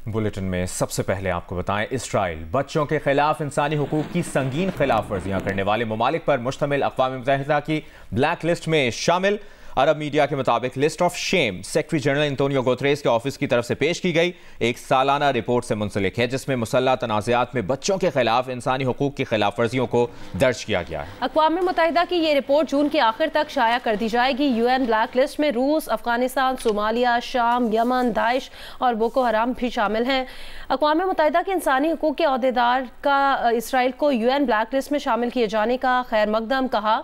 Bulletin में सबसे पहले आपको बताएं, इसराइल बच्चों के खिलाफ इंसानी हुकूक की संगीन खिलाफ वर्जियां करने वाले ममालिक पर मुश्तमिल अक़वाम मुत्तहिदा की ब्लैक लिस्ट में शामिल। अरब मीडिया के मुताबिक list of shame secretary general Antonio Guterres के ऑफिस की तरफ से पेश की गई एक सालाना रिपोर्ट से मुंसलिक है, जिसमें मुसल्लह तनाज़ात में बच्चों के खिलाफ इंसानी हुकूक की खिलाफ वर्जियों को दर्ज किया गया है। अक़वाम मुत्तहिदा की ये रिपोर्ट जून के आखिर तक शाया कर दी जाएगी। UN ब्लैक लिस्ट में रूस, अफगानिस्तान, सोमालिया, शाम, यमन, दाइश और बोको हराम भी शामिल हैं। अक़वाम मुत्तहिदा के इंसानी हुकूक के अहदेदार का इसराइल को UN ब्लैक लिस्ट में शामिल किए जाने का खैर मकदम कहा।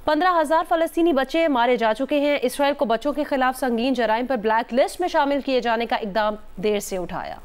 15,000 फ़लस्तीनी बच्चे मारे जा चुके हैं। इसराइल को बच्चों के खिलाफ संगीन जराइम पर ब्लैक लिस्ट में शामिल किए जाने का इक़दाम देर से उठाया।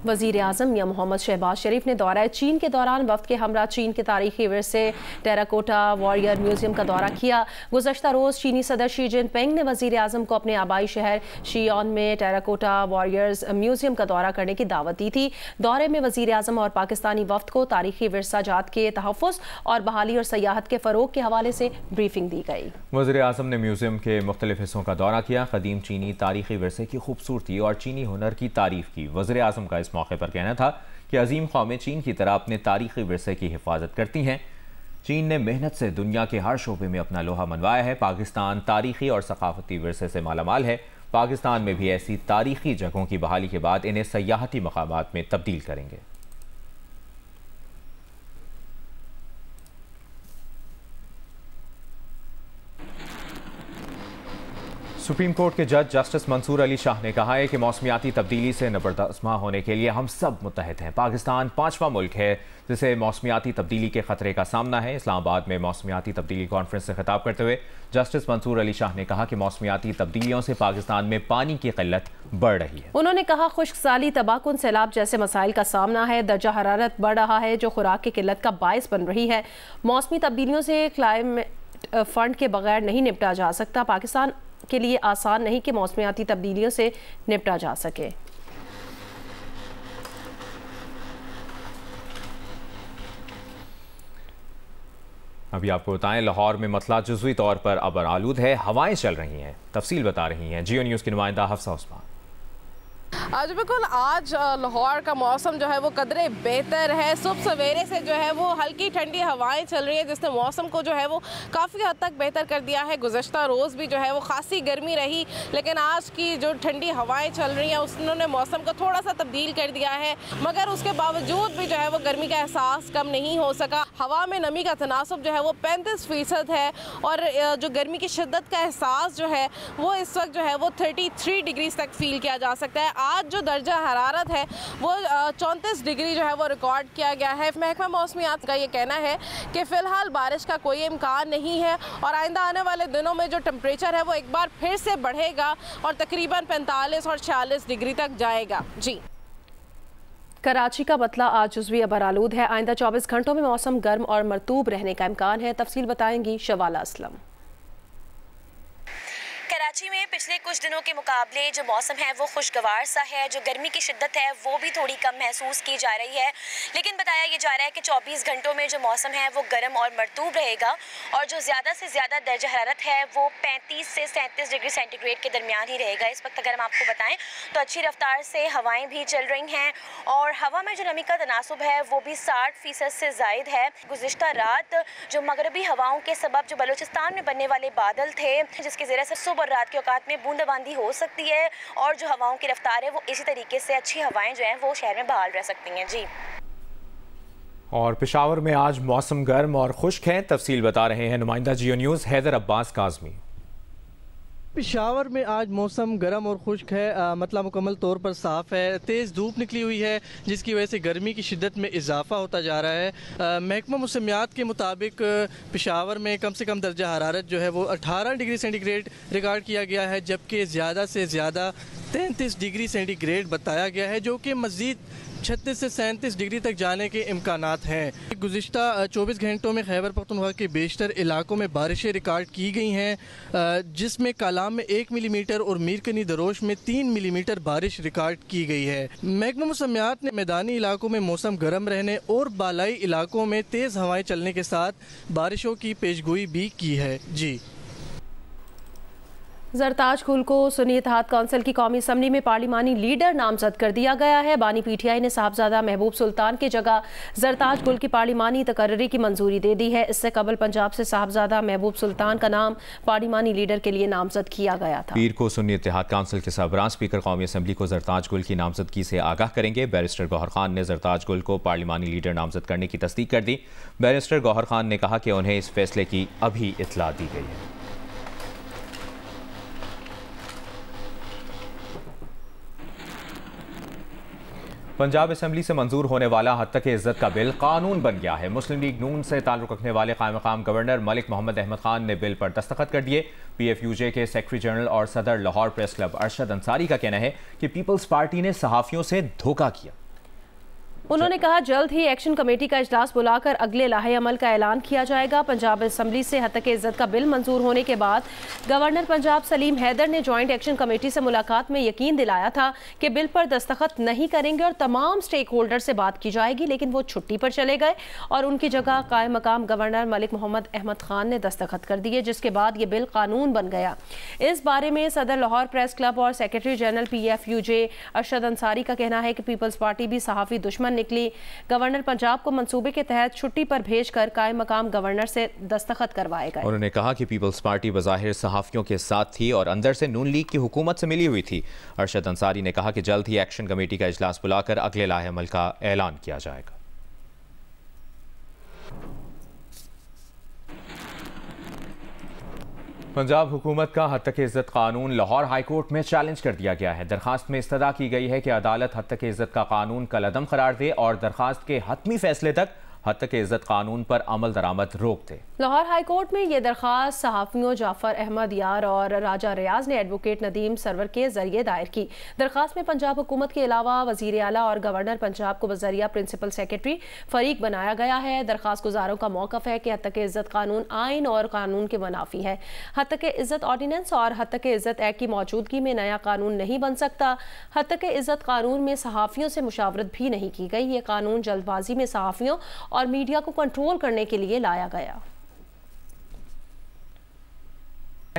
वज़ीर आज़म या मोहम्मद शहबाज शरीफ ने दौरा चीन के दौरान वफ़द के हमरा चीन के तारीखी विरसे टेराकोटा वॉरियर म्यूज़ियम का दौरा किया। गुज़श्ता रोज़ चीनी सदर शी जिनपिंग ने वज़ीर आज़म को अपने आबाई शहर शियॉन में टेराकोटा वॉरियर्स म्यूज़ियम का दौरा करने की दावत दी थी। दौरे में वज़ीर आज़म और पाकिस्तानी वफ़द को तारीखी विरसा जात के तहफ़्फ़ुज़ और बहाली और सयाहत के फ़रोग़ के हवाले से ब्रीफिंग दी गई। वज़ीर आज़म ने म्यूज़ियम के मुख्तलिफ हिस्सों का दौरा किया, क़दीम चीनी तारीखी विरसे की खूबसूरती और चीनी हुनर की तारीफ़ की। वज़ीर आज़म का इस मौके पर कहना था कि अजीम कौमें चीन की तरह अपने तारीखी विरसे की हिफाजत करती हैं। चीन ने मेहनत से दुनिया के हर शोबे में अपना लोहा मनवाया है। पाकिस्तान तारीखी और सकाफती विरसे से मालामाल है। पाकिस्तान में भी ऐसी तारीखी जगहों की बहाली के बाद इन्हें सयाहती मकामात में तब्दील करेंगे। सुप्रीम कोर्ट के जज जस्टिस मंसूर अली शाह ने कहा है कि मौसमियाती तब्दीली से नबरदस्मा होने के लिए हम सब मुत्तहद हैं। पाकिस्तान 5वां मुल्क है जिसे मौसमियाती तब्दीली के खतरे का सामना है। इस्लामाबाद में मौसमियाती तब्दीली कॉन्फ्रेंस से खिताब करते हुए जस्टिस मंसूर अली शाह ने कहा कि मौसमियाती तब्दीलियों से पाकिस्तान में पानी की किल्लत बढ़ रही है। उन्होंने कहा खुश्क साली, तबाहकुन, सैलाब जैसे मसाइल का सामना है। दर्जा हरारत बढ़ रहा है जो खुराक की किल्लत का बायस बन रही है। मौसमी तब्दीलियों से क्लाइमेट फंड के बगैर नहीं निपटा जा सकता। पाकिस्तान के लिए आसान नहीं कि मौसमियाती तब्दीलियों से निपटा जा सके। अभी आपको बताएं, लाहौर में मतला जुज़वी तौर पर अबर आलूद है, हवाएं चल रही हैं। तफसील बता रही हैं जियो न्यूज़ की नुमाइंदा हफ्सा उस्मान। आज बिल्कुल आज लाहौर का मौसम जो है वो कदरे बेहतर है। सुबह सवेरे से जो है वो हल्की ठंडी हवाएं चल रही है, जिसने मौसम को जो है वो काफ़ी हद तक बेहतर कर दिया है। गुज़श्ता रोज़ भी जो है वो खासी गर्मी रही, लेकिन आज की जो ठंडी हवाएं चल रही हैं उन्होंने मौसम को थोड़ा सा तब्दील कर दिया है, मगर उसके बावजूद भी जो है वो गर्मी का एहसास कम नहीं हो सका। हवा में नमी का तनासुब जो है वो 35% है और जो गर्मी की शिद्दत का एहसास जो है वो इस वक्त जो है वो 33 डिग्री तक फील किया जा सकता है। आज जो दर्जा हरारत है वो 34 डिग्री जो है वो रिकॉर्ड किया गया है। महकमा मौसमियात का ये कहना है कि फ़िलहाल बारिश का कोई इम्कान नहीं है और आइंदा आने वाले दिनों में जो टेम्परेचर है वो एक बार फिर से बढ़ेगा और तकरीबन 45 और 46 डिग्री तक जाएगा। जी, कराची का मतला आज जुज़वी अबर आलूद है। आइंदा 24 घंटों में मौसम गर्म और मरतूब रहने का इम्कान है। तफसील बताएंगी शवाला असलम। कराची में पिछले कुछ दिनों के मुकाबले जो मौसम है वो खुशगवार सा है। जो गर्मी की शिद्दत है वो भी थोड़ी कम महसूस की जा रही है, लेकिन बताया ये जा रहा है कि 24 घंटों में जो मौसम है वो गर्म और मरतूब रहेगा और जो ज़्यादा से ज़्यादा दर्जा हरारत है वो 35 से 37 डिग्री सेंटीग्रेड के दरमियान ही रहेगा। इस वक्त अगर हम आपको बताएं तो अच्छी रफ्तार से हवाएँ भी चल रही हैं और हवा में जो नमी का तनासुब है वो भी 60% से ज़ायद है। गुज़िश्ता रात जो मगरबी हवाओं के सबब जो बलूचिस्तान में बनने वाले बादल थे, जिसके ज़रिए से सुबह रात के औकात में बूंदाबांदी हो सकती है और जो हवाओं की रफ्तार है वो इसी तरीके से अच्छी हवाएं जो हैं वो शहर में बहाल रह सकती हैं। जी, और पेशावर में आज मौसम गर्म और खुश्क है। तफसील बता रहे हैं नुमाइंदा जियो न्यूज़ हैदर अब्बास काज़मी। पेशावर में आज मौसम गर्म और खुश्क है, मतलब मुकम्मल तौर पर साफ़ है। तेज़ धूप निकली हुई है जिसकी वजह से गर्मी की शिद्दत में इजाफा होता जा रहा है। महकमा मौसमियात के मुताबिक पेशावर में कम से कम दर्जा हरारत जो है वो 18 डिग्री सेंटीग्रेड रिकॉर्ड किया गया है, जबकि ज़्यादा से ज़्यादा 33 डिग्री सेंटीग्रेड बताया गया है, जो कि मज़ीद 36 से 37 डिग्री तक जाने के इम्कानात हैं। गुज़िश्ता 24 घंटों में खैबर पख्तूनख्वा के बेशतर इलाकों में बारिशें रिकॉर्ड की गई हैं, जिसमें कालाम में 1 मिलीमीटर और मीरकनी दरोश में 3 मिलीमीटर बारिश रिकॉर्ड की गई है। महकमा मौसमियात ने मैदानी इलाकों में मौसम गर्म रहने और बालाई इलाकों में तेज़ हवाएं चलने के साथ बारिशों की पेशगोई भी की है। जी, जरताज गुल को सुन्नी इत्तेहाद कौंसिल की कौमी असम्बली में पार्लिमानी लीडर नामजद कर दिया गया है। बानी पीटीआई ने साहबजादा महबूब सुल्तान की जगह जरताज गुल की पार्लिमानी तकर्री की मंजूरी दे दी है। इससे कबल पंजाब से साहबजादा महबूब सुल्तान का नाम पार्लिमानी लीडर के लिए नामजद किया गया था। पीर को सुन्नी इत्तेहाद कौंसिल के सरबराह स्पीकर कौमी असम्बली को जरताज गुल की नामजदगी से आगाह करेंगे। बैरिस्टर गौहर खान ने जरताज गुल को पार्लिमानी लीडर नामजद करने की तस्दीक कर दी। बैरिस्टर गौहर खान ने कहा कि उन्हें इस फैसले की अभी इत्तला दी गई है। पंजाब असम्बली से मंजूर होने वाला हद तक इज्जत का बिल कानून बन गया है। मुस्लिम लीग नून से ताल्लुक रखने वाले कायम मकाम गवर्नर मलिक मोहम्मद अहमद खान ने बिल पर दस्तखत कर दिए। PFUJ के सेक्रेटरी जनरल और सदर लाहौर प्रेस क्लब अरशद अंसारी का कहना है कि पीपल्स पार्टी ने सहाफ़ियों से धोखा किया। उन्होंने कहा जल्द ही एक्शन कमेटी का इजलास बुलाकर अगले लाहे अमल का ऐलान किया जाएगा। पंजाब असम्बली से हद तक इज्जत का बिल मंजूर होने के बाद गवर्नर पंजाब सलीम हैदर ने जॉइंट एक्शन कमेटी से मुलाकात में यकीन दिलाया था कि बिल पर दस्तखत नहीं करेंगे और तमाम स्टेक होल्डर से बात की जाएगी, लेकिन वो छुट्टी पर चले गए और उनकी जगह कायम मकाम गवर्नर मलिक मोहम्मद अहमद खान ने दस्तखत कर दिए, जिसके बाद ये बिल कानून बन गया। इस बारे में सदर लाहौर प्रेस क्लब और secretary general PFUJ Arshad Ansari का कहना है कि पीपल्स पार्टी भी सहाफ़ी दुश्मन निकली। गवर्नर पंजाब को मंसूबे के तहत छुट्टी पर भेजकर कायम मकाम गवर्नर से दस्तखत करवाए गए। उन्होंने कहा कि पीपल्स पार्टी बज़ाहिर सहाफ़ियों के साथ थी और अंदर से नून लीग की हुकूमत से मिली हुई थी। अरशद अंसारी ने कहा कि जल्द ही एक्शन कमेटी का इजलास बुलाकर अगले लाहे अमल का ऐलान किया जाएगा। पंजाब हुकूमत का हद तक इज्जत कानून लाहौर हाई कोर्ट में चैलेंज कर दिया गया है। दरखास्त में इस्तदा की गई है कि अदालत हद तक इज्जत का कानून कलअदम करार दे और दरखास्त के हतमी फैसले तक हद तक इज्जत कानून पर अमल दरामद रोक दे। लाहौर हाई कोर्ट में यह दरखास्त सहाफ़ियों जाफर अहमद यार और राजा रियाज ने एडवोकेट नदीम सरवर के जरिए दायर की। दरखास्त में पंजाब हुकूमत के अलावा वजीर आला और गवर्नर पंजाब को बजरिया प्रिंसिपल सेक्रेटरी फरीक बनाया गया है। दरखास्त गुजारों का मौक़िफ़ है कि हद तक इज्जत कानून आइन और कानून के मुनाफी है। हद तक इज्जत ऑर्डिनेंस और हद तक इज्जत एक्ट की मौजूदगी में नया कानून नहीं बन सकता। हद तक इज्जत कानून में सहाफ़ियों से मुशावरत भी नहीं की गई। ये कानून जल्दबाजी में सहाफ़ियों और मीडिया को कंट्रोल करने के लिए लाया गया।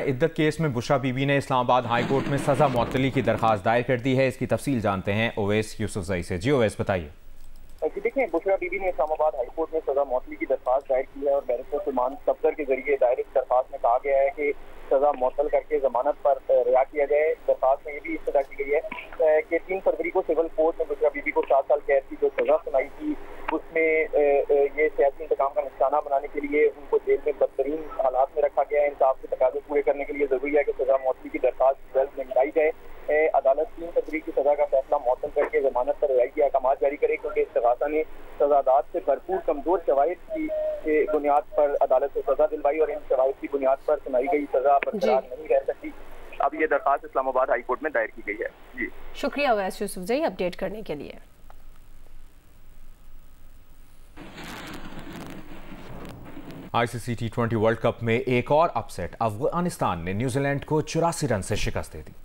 इद्दत केस में बुशरा बीबी ने इस्लामाबाद हाई कोर्ट में सजा मुअत्तली की दरखास्त दायर कर दी है। इसकी तफसील जानते हैं ओवैस यूसुफजई से। जी ओवैस बताइए। देखिए, बुशरा बीबी ने इस्लामाबाद हाई कोर्ट में सजा मुअत्तली की दरखास्त दायर की है और बैरिस्टर सलमान सफदर के जरिए दायर इस दरखास्त में कहा गया है कि सजा मुअत्तल करके जमानत पर रिहा किया जाए। दरखास्त में ये भी इस्तदा की गई है कि 3 फरवरी को सिविल कोर्ट में बुशरा बीबी को 7 साल कैद की जो सजा सुनाई थी, उसमें ये सियासी इंतकाम का निशाना बनाने के लिए उनको जेल में बदतरीन हालात में रखा गया है। इंसाफ के तकाजे पूरे करने के लिए जरूरी है कि सजा मुअत्तली की दरखास्त जल्द निपटाई जाए। अदालत 3 फरवरी की सजा का फैसला मुअत्तल करके जमानत पर रिहाई के अहकाम जारी करे, क्योंकि इस्तगासा ने सजादात से भरपूर कमजोर शवाहिद की बुनियाद पर अदालत से सजा दिलवाई और इन शवाहिद की बुनियाद पर सुनाई गई सजा बरकरार नहीं रह सकती। अब ये दरखास्त इस्लामाबाद हाई कोर्ट में दायर की गई है। जी शुक्रिया ओवैस यूसुफजई अपडेट करने के लिए। ICC T20 वर्ल्ड कप में एक और अपसेट, अफगानिस्तान ने न्यूजीलैंड को 84 रन से शिकस्त दे दी।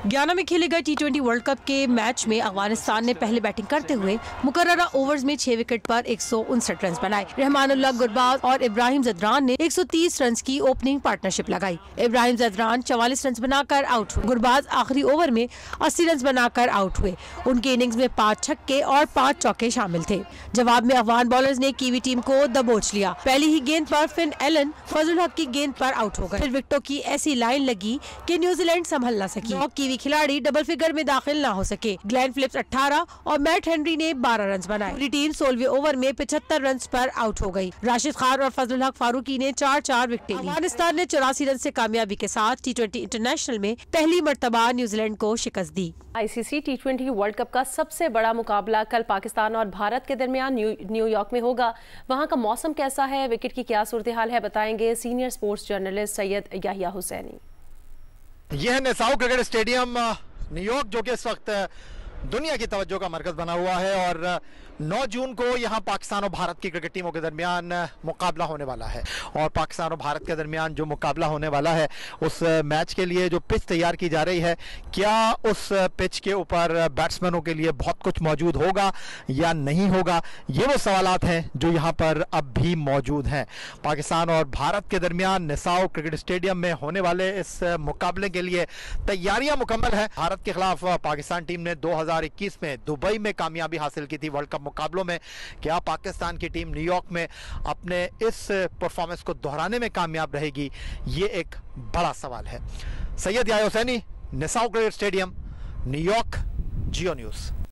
गयाना में खेले गए T20 वर्ल्ड कप के मैच में अफगानिस्तान ने पहले बैटिंग करते हुए मुकर्ररा ओवर्स में 6 विकेट पर 159 रन बनाए। रहमानुल्लाह गुरबाज और इब्राहिम जदरान ने 130 रन की ओपनिंग पार्टनरशिप लगाई। इब्राहिम जदरान 44 रन बनाकर आउट हुए। गुरबाज आखिरी ओवर में 80 रन बनाकर आउट हुए। उनके इनिंग्स में 5 छक्के और 5 चौके शामिल थे। जवाब में अफगान बॉलर्स ने कीवी टीम को दबोच लिया। पहली ही गेंद पर फिन एलन फजल हक की गेंद पर आउट हो गए। फिर विकेटों की ऐसी लाइन लगी कि न्यूजीलैंड संभल न सकी। खिलाड़ी डबल फिगर में दाखिल ना हो सके। ग्लेन फिलिप्स 18 और मैट हेनरी ने 12 रन बनाए। पूरी टीम 16वें ओवर में 75 रन पर आउट हो गई। राशिद खान और फजल हक फारूकी ने 4-4 विकेटें ली। अफगानिस्तान ने 84 रन से कामयाबी के साथ T20 इंटरनेशनल में पहली मर्तबा न्यूजीलैंड को शिकस्त दी। ICC T20 वर्ल्ड कप का सबसे बड़ा मुकाबला कल पाकिस्तान और भारत के दरमियान न्यूयॉर्क में होगा। वहाँ का मौसम कैसा है, विकेट की क्या सूरत हाल है, बताएंगे senior sports journalist Syed Yahya Husaini. यह है निसाऊ क्रिकेट स्टेडियम न्यूयॉर्क, जो कि इस वक्त दुनिया की तवज्जो का मरकज बना हुआ है और 9 जून को यहाँ पाकिस्तान और भारत की क्रिकेट टीमों के दरमियान मुकाबला होने वाला है। और पाकिस्तान और भारत के दरमियान जो मुकाबला होने वाला है, उस मैच के लिए जो पिच तैयार की जा रही है, क्या उस पिच के ऊपर बैट्समैनों के लिए बहुत कुछ मौजूद होगा या नहीं होगा, ये वो सवालात हैं जो यहाँ पर अब भी मौजूद हैं। पाकिस्तान और भारत के दरमियान निसाऊ क्रिकेट स्टेडियम में होने वाले इस मुकाबले के लिए तैयारियां मुकम्मल है। भारत के खिलाफ पाकिस्तान टीम ने 2021 में दुबई में कामयाबी हासिल की थी वर्ल्ड कप मुकाबलों में। क्या पाकिस्तान की टीम न्यूयॉर्क में अपने इस परफॉर्मेंस को दोहराने में कामयाब रहेगी, ये एक बड़ा सवाल है। Syed Yahya Hussaini, Nassau cricket stadium, New York, Geo news.